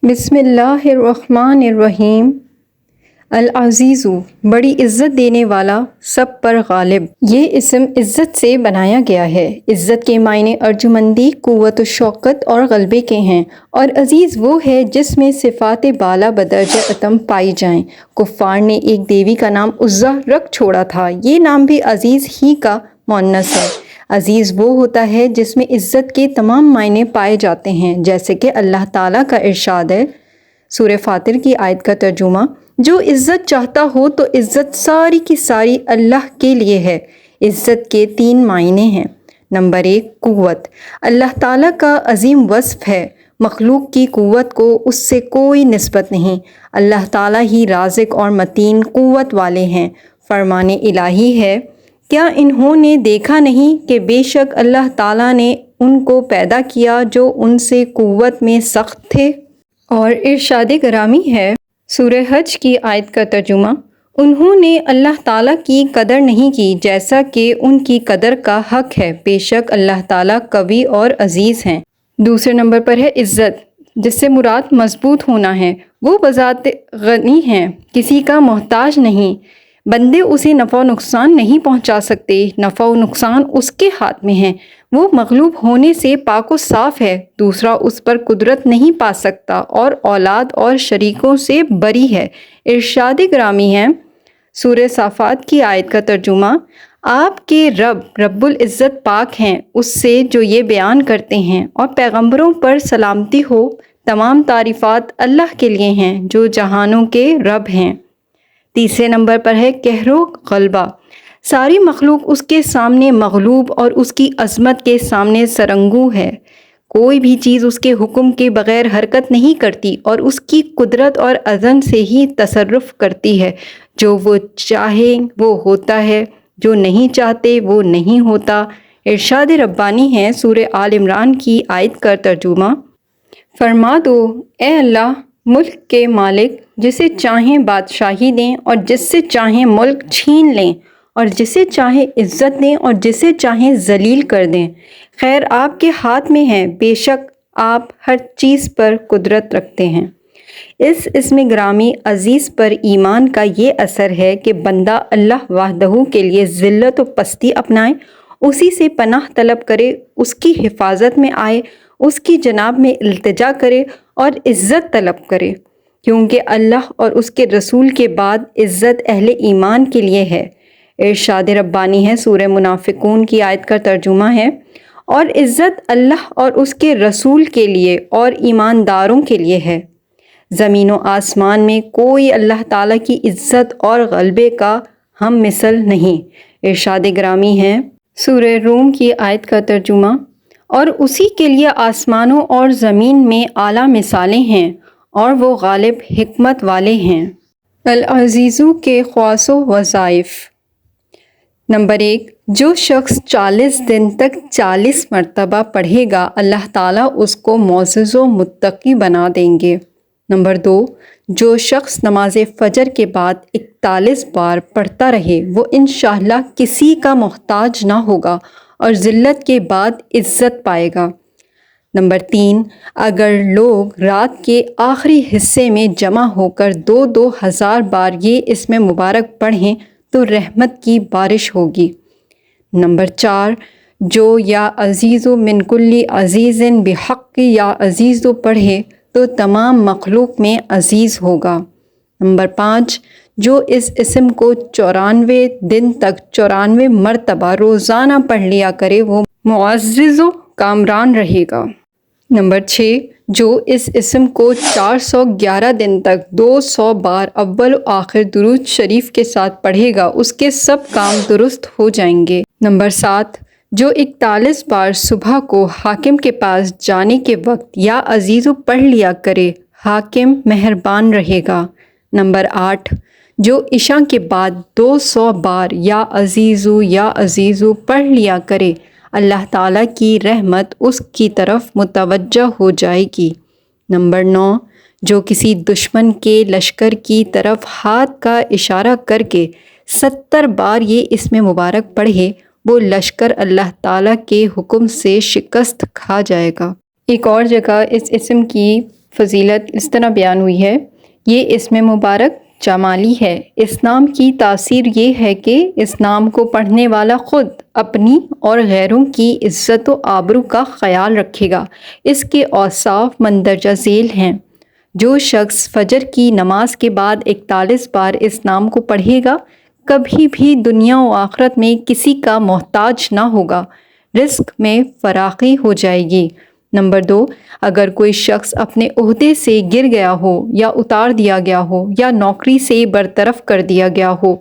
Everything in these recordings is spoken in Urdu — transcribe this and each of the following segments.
بسم اللہ الرحمن الرحیم۔ العزیز، بڑی عزت دینے والا، سب پر غالب۔ یہ اسم عزت سے بنایا گیا ہے۔ عزت کے معنی ارجمندی، قوت و شوکت اور غلبے کے ہیں، اور عزیز وہ ہے جس میں صفات بالا بدرجہ اتم پائی جائیں۔ کفار نے ایک دیوی کا نام عزیٰ رکھ چھوڑا تھا، یہ نام بھی عزیز ہی کا مؤنث ہے۔ عزیز وہ ہوتا ہے جس میں عزت کے تمام معنی پائے جاتے ہیں، جیسے کہ اللہ تعالیٰ کا ارشاد ہے۔ سورہ فاطر کی آیت کا ترجمہ: جو عزت چاہتا ہو تو عزت ساری کی ساری اللہ کے لیے ہے۔ عزت کے 3 معنی ہیں۔ نمبر 1، قوت۔ اللہ تعالیٰ کا عظیم وصف ہے، مخلوق کی قوت کو اس سے کوئی نسبت نہیں۔ اللہ تعالیٰ ہی رازق اور متین قوت والے ہیں۔ فرمان الہی ہے: کیا انہوں نے دیکھا نہیں کہ بے شک اللہ تعالیٰ نے ان کو پیدا کیا جو ان سے قوت میں سخت تھے۔ اور ارشاد گرامی ہے، سورہ حج کی آیت کا ترجمہ: انہوں نے اللہ تعالیٰ کی قدر نہیں کی جیسا کہ ان کی قدر کا حق ہے، بے شک اللہ تعالیٰ قوی اور عزیز ہیں۔ دوسرے نمبر پر ہے عزت، جس سے مراد مضبوط ہونا ہے۔ وہ بذات غنی ہے، کسی کا محتاج نہیں، بندے اسے نفع و نقصان نہیں پہنچا سکتے، نفع و نقصان اس کے ہاتھ میں ہے۔ وہ مغلوب ہونے سے پاک و صاف ہے، دوسرا اس پر قدرت نہیں پا سکتا، اور اولاد اور شریکوں سے بری ہے۔ ارشاد گرامی ہے، سورہ صافات کی آیت کا ترجمہ: آپ کے رب العزت پاک ہیں اس سے جو یہ بیان کرتے ہیں، اور پیغمبروں پر سلامتی ہو۔ تمام تعریفات اللہ کے لیے ہیں جو جہانوں کے رب ہیں۔ تیسرے نمبر پر ہے قہر و غلبہ۔ ساری مخلوق اس کے سامنے مغلوب اور اس کی عظمت کے سامنے سرنگوں ہے۔ کوئی بھی چیز اس کے حکم کے بغیر حرکت نہیں کرتی، اور اس کی قدرت اور اذن سے ہی تصرف کرتی ہے۔ جو وہ چاہے وہ ہوتا ہے، جو نہیں چاہتے وہ نہیں ہوتا۔ ارشاد ربانی ہے، سورہ آل عمران کی آیت کا ترجمہ: فرما دو اے اللہ، ملک کے مالک، جسے چاہیں بادشاہی دیں اور جس سے چاہیں ملک چھین لیں، اور جسے چاہیں عزت دیں اور جسے چاہیں ذلیل کر دیں۔ خیر آپ کے ہاتھ میں ہے، بے شک آپ ہر چیز پر قدرت رکھتے ہیں۔ اس اسم گرامی عزیز پر ایمان کا یہ اثر ہے کہ بندہ اللہ وحدہ کے لیے ذلت و پستی اپنائے، اسی سے پناہ طلب کرے، اس کی حفاظت میں آئے، اس کی جناب میں التجا کرے اور عزت طلب کرے، کیونکہ اللہ اور اس کے رسول کے بعد عزت اہل ایمان کے لیے ہے۔ ارشاد ربانی ہے، سورہ منافقون کی آیت کا ترجمہ ہے: اور عزت اللہ اور اس کے رسول کے لیے اور ایمانداروں کے لیے ہے۔ زمین و آسمان میں کوئی اللہ تعالیٰ کی عزت اور غلبے کا ہم مثل نہیں۔ ارشاد گرامی ہے، سورہ روم کی آیت کا ترجمہ: اور اسی کے لیے آسمانوں اور زمین میں اعلیٰ مثالیں ہیں، اور وہ غالب حکمت والے ہیں۔ العزیزو کے خواص و وظائف۔ نمبر 1، جو شخص 40 دن تک 40 مرتبہ پڑھے گا، اللہ تعالیٰ اس کو معزز و متقی بنا دیں گے۔ نمبر 2، جو شخص نماز فجر کے بعد 41 بار پڑھتا رہے، وہ انشاءاللہ کسی کا محتاج نہ ہوگا اور ذلت کے بعد عزت پائے گا۔ نمبر 3، اگر لوگ رات کے آخری حصے میں جمع ہو کر 2000 بار یہ اسم مبارک پڑھیں تو رحمت کی بارش ہوگی۔ نمبر 4، جو یا عزیز من کل عزیز بحق یا عزیز پڑھے تو تمام مخلوق میں عزیز ہوگا۔ نمبر 5، جو اس اسم کو 94 دن تک 94 مرتبہ روزانہ پڑھ لیا کرے، وہ معزز و کامران رہے گا۔ نمبر 6، جو اس اسم کو 411 دن تک 200 بار اول و آخر درود شریف کے ساتھ پڑھے گا، اس کے سب کام درست ہو جائیں گے۔ نمبر 7، جو 41 بار صبح کو حاکم کے پاس جانے کے وقت یا عزیزو پڑھ لیا کرے، حاکم مہربان رہے گا۔ نمبر 8، جو عشاء کے بعد 200 بار یا عزیزو پڑھ لیا کرے، اللہ تعالیٰ کی رحمت اس کی طرف متوجہ ہو جائے گی۔ نمبر 9، جو کسی دشمن کے لشکر کی طرف ہاتھ کا اشارہ کر کے 70 بار یہ اسم مبارک پڑھے، وہ لشکر اللہ تعالیٰ کے حکم سے شکست کھا جائے گا۔ ایک اور جگہ اس اسم کی فضیلت اس طرح بیان ہوئی ہے، یہ اسم مبارک جمالی ہے۔ اس نام کی تاثیر یہ ہے کہ اس نام کو پڑھنے والا خود اپنی اور غیروں کی عزت و آبرو کا خیال رکھے گا۔ اس کے اوصاف مندرجہ ذیل ہیں۔ جو شخص فجر کی نماز کے بعد 41 بار اس نام کو پڑھے گا، کبھی بھی دنیا و آخرت میں کسی کا محتاج نہ ہوگا، رزق میں فراخی ہو جائے گی۔ نمبر 2، اگر کوئی شخص اپنے عہدے سے گر گیا ہو یا اتار دیا گیا ہو یا نوکری سے برطرف کر دیا گیا ہو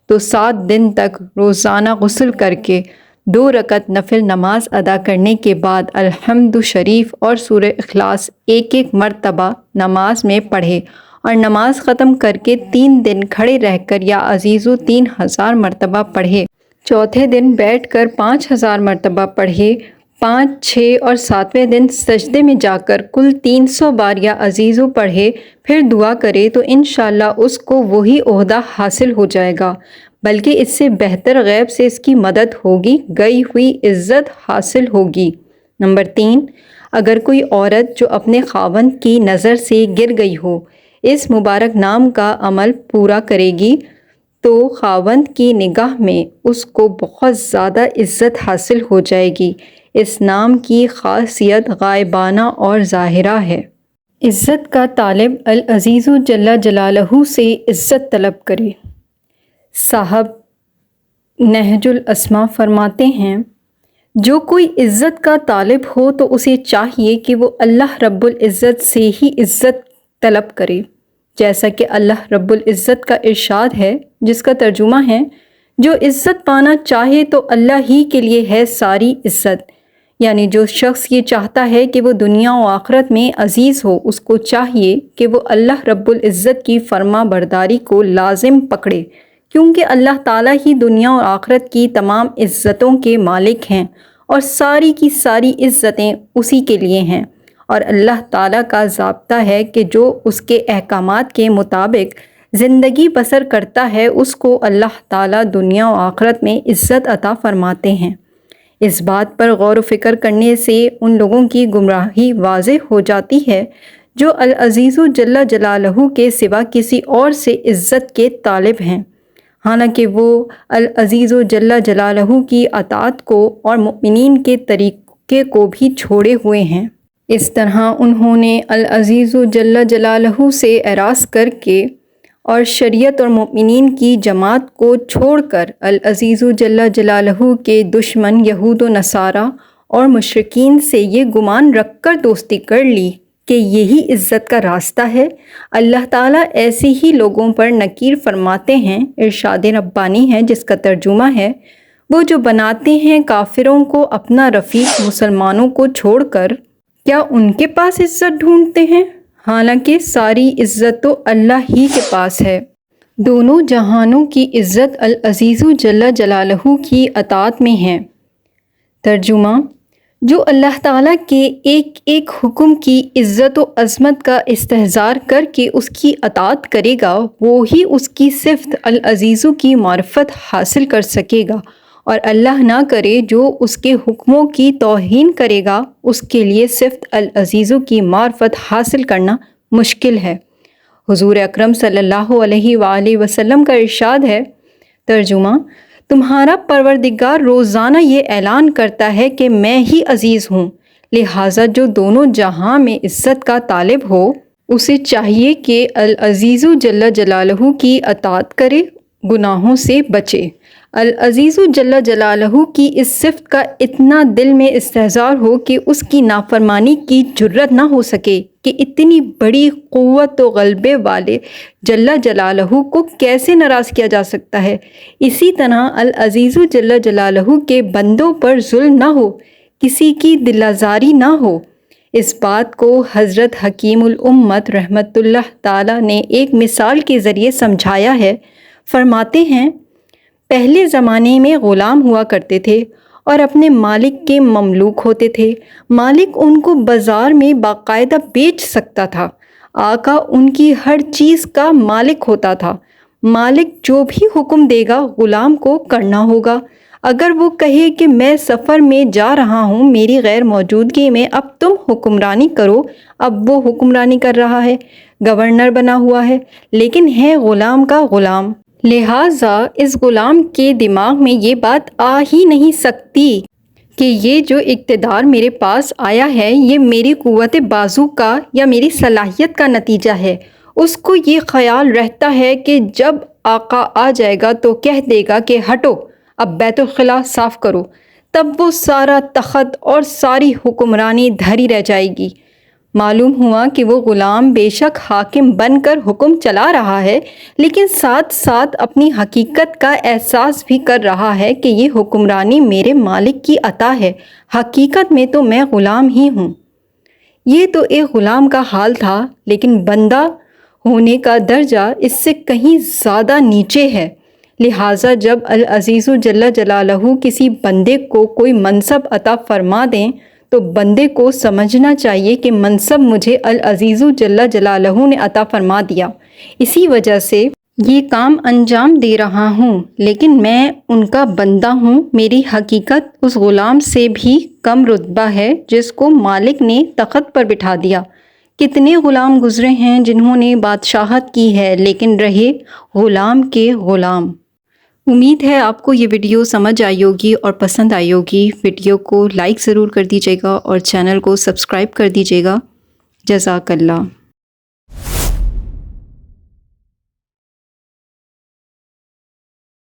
تو 7 دن تک روزانہ غسل کر کے 2 رکعت نفل نماز ادا کرنے کے بعد الحمد شریف اور سورہ اخلاص ایک مرتبہ نماز میں پڑھے اور نماز ختم کر کے 3 دن کھڑے رہ کر یا عزیزو 3000 مرتبہ پڑھے، چوتھے دن بیٹھ کر 5000 مرتبہ پڑھے، 5، 6 اور 7ویں دن سجدے میں جا کر کل 300 بار یا عزیزو پڑھے، پھر دعا کرے تو انشاءاللہ اس کو وہی عہدہ حاصل ہو جائے گا، بلکہ اس سے بہتر غیب سے اس کی مدد ہوگی، گئی ہوئی عزت حاصل ہوگی۔ نمبر 3، اگر کوئی عورت جو اپنے خاوند کی نظر سے گر گئی ہو اس مبارک نام کا عمل پورا کرے گی تو خاوند کی نگاہ میں اس کو بہت زیادہ عزت حاصل ہو جائے گی۔ اس نام کی خاصیت غائبانہ اور ظاہرہ ہے۔ عزت کا طالب العزیز جل جلالہ سے عزت طلب کرے۔ صاحب نہج الاسما فرماتے ہیں، جو کوئی عزت کا طالب ہو تو اسے چاہیے کہ وہ اللہ رب العزت سے ہی عزت طلب کرے، جیسا کہ اللہ رب العزت کا ارشاد ہے، جس کا ترجمہ ہے، جو عزت پانا چاہے تو اللہ ہی کے لیے ہے ساری عزت، یعنی جو شخص یہ چاہتا ہے کہ وہ دنیا و آخرت میں عزیز ہو، اس کو چاہیے کہ وہ اللہ رب العزت کی فرما برداری کو لازم پکڑے، کیونکہ اللہ تعالیٰ ہی دنیا اور آخرت کی تمام عزتوں کے مالک ہیں اور ساری کی ساری عزتیں اسی کے لیے ہیں، اور اللہ تعالیٰ کا ضابطہ ہے کہ جو اس کے احکامات کے مطابق زندگی بسر کرتا ہے اس کو اللہ تعالیٰ دنیا و آخرت میں عزت عطا فرماتے ہیں۔ اس بات پر غور و فکر کرنے سے ان لوگوں کی گمراہی واضح ہو جاتی ہے جو العزیز جل جلالہ کے سوا کسی اور سے عزت کے طالب ہیں، حالانکہ وہ العزیز جل جلالہ کی اطاعت کو اور مؤمنین کے طریقے کو بھی چھوڑے ہوئے ہیں۔ اس طرح انہوں نے العزیز جل جلالہ سے اعراض کر کے اور شریعت اور مؤمنین کی جماعت کو چھوڑ کر العزیز جل جلالہ کے دشمن یہود و نصارہ اور مشرکین سے یہ گمان رکھ کر دوستی کر لی کہ یہی عزت کا راستہ ہے۔ اللہ تعالیٰ ایسے ہی لوگوں پر نکیر فرماتے ہیں، ارشاد ربانی ہے جس کا ترجمہ ہے، وہ جو بناتے ہیں کافروں کو اپنا رفیق مسلمانوں کو چھوڑ کر، کیا ان کے پاس عزت ڈھونڈتے ہیں؟ حالانکہ ساری عزت تو اللہ ہی کے پاس ہے۔ دونوں جہانوں کی عزت العزیز جل جلالہ کی اطاعت میں ہے۔ ترجمہ، جو اللہ تعالیٰ کے ایک ایک حکم کی عزت و عظمت کا استحضار کر کے اس کی اطاعت کرے گا وہی اس کی صفت العزیز کی معرفت حاصل کر سکے گا، اور اللہ نہ کرے جو اس کے حکموں کی توہین کرے گا اس کے لیے صفت العزیز کی معرفت حاصل کرنا مشکل ہے۔ حضور اکرم صلی اللہ علیہ وآلہ وسلم کا ارشاد ہے، ترجمہ، تمہارا پروردگار روزانہ یہ اعلان کرتا ہے کہ میں ہی عزیز ہوں، لہٰذا جو دونوں جہاں میں عزت کا طالب ہو اسے چاہیے کہ العزیز جل جلالہ کی اطاعت کرے، گناہوں سے بچے۔ العزیز جل جلالہ کی اس صفت کا اتنا دل میں استحضار ہو کہ اس کی نافرمانی کی جرت نہ ہو سکے کہ اتنی بڑی قوت و غلبے والے جل جلالہ کو کیسے ناراض کیا جا سکتا ہے۔ اسی طرح العزیز جل جلالہ کے بندوں پر ظلم نہ ہو، کسی کی دل آزاری نہ ہو۔ اس بات کو حضرت حکیم الامت رحمۃ اللہ تعالیٰ نے ایک مثال کے ذریعے سمجھایا ہے۔ فرماتے ہیں، پہلے زمانے میں غلام ہوا کرتے تھے اور اپنے مالک کے مملوک ہوتے تھے۔ مالک ان کو بازار میں باقاعدہ بیچ سکتا تھا۔ آقا ان کی ہر چیز کا مالک ہوتا تھا۔ مالک جو بھی حکم دے گا غلام کو کرنا ہوگا۔ اگر وہ کہے کہ میں سفر میں جا رہا ہوں، میری غیر موجودگی میں اب تم حکمرانی کرو، اب وہ حکمرانی کر رہا ہے، گورنر بنا ہوا ہے، لیکن ہے غلام کا غلام۔ لہٰذا اس غلام کے دماغ میں یہ بات آ ہی نہیں سکتی کہ یہ جو اقتدار میرے پاس آیا ہے یہ میری قوت بازو کا یا میری صلاحیت کا نتیجہ ہے۔ اس کو یہ خیال رہتا ہے کہ جب آقا آ جائے گا تو کہہ دے گا کہ ہٹو، اب بیت الخلا صاف کرو، تب وہ سارا تخت اور ساری حکمرانی دھری رہ جائے گی۔ معلوم ہوا کہ وہ غلام بے شک حاکم بن کر حکم چلا رہا ہے، لیکن ساتھ ساتھ اپنی حقیقت کا احساس بھی کر رہا ہے کہ یہ حکمرانی میرے مالک کی عطا ہے، حقیقت میں تو میں غلام ہی ہوں۔ یہ تو ایک غلام کا حال تھا، لیکن بندہ ہونے کا درجہ اس سے کہیں زیادہ نیچے ہے۔ لہٰذا جب العزیز جل جلالہ کسی بندے کو کوئی منصب عطا فرما دیں تو بندے کو سمجھنا چاہیے کہ منصب مجھے العزیز جل جلالہ نے عطا فرما دیا، اسی وجہ سے یہ کام انجام دے رہا ہوں، لیکن میں ان کا بندہ ہوں۔ میری حقیقت اس غلام سے بھی کم رتبہ ہے جس کو مالک نے تخت پر بٹھا دیا۔ کتنے غلام گزرے ہیں جنہوں نے بادشاہت کی ہے لیکن رہے غلام کے غلام۔ امید ہے آپ کو یہ ویڈیو سمجھ آئی ہوگی اور پسند آئی ہوگی۔ ویڈیو کو لائک ضرور کر دیجیے گا اور چینل کو سبسکرائب کر دیجیے گا۔ جزاک اللہ۔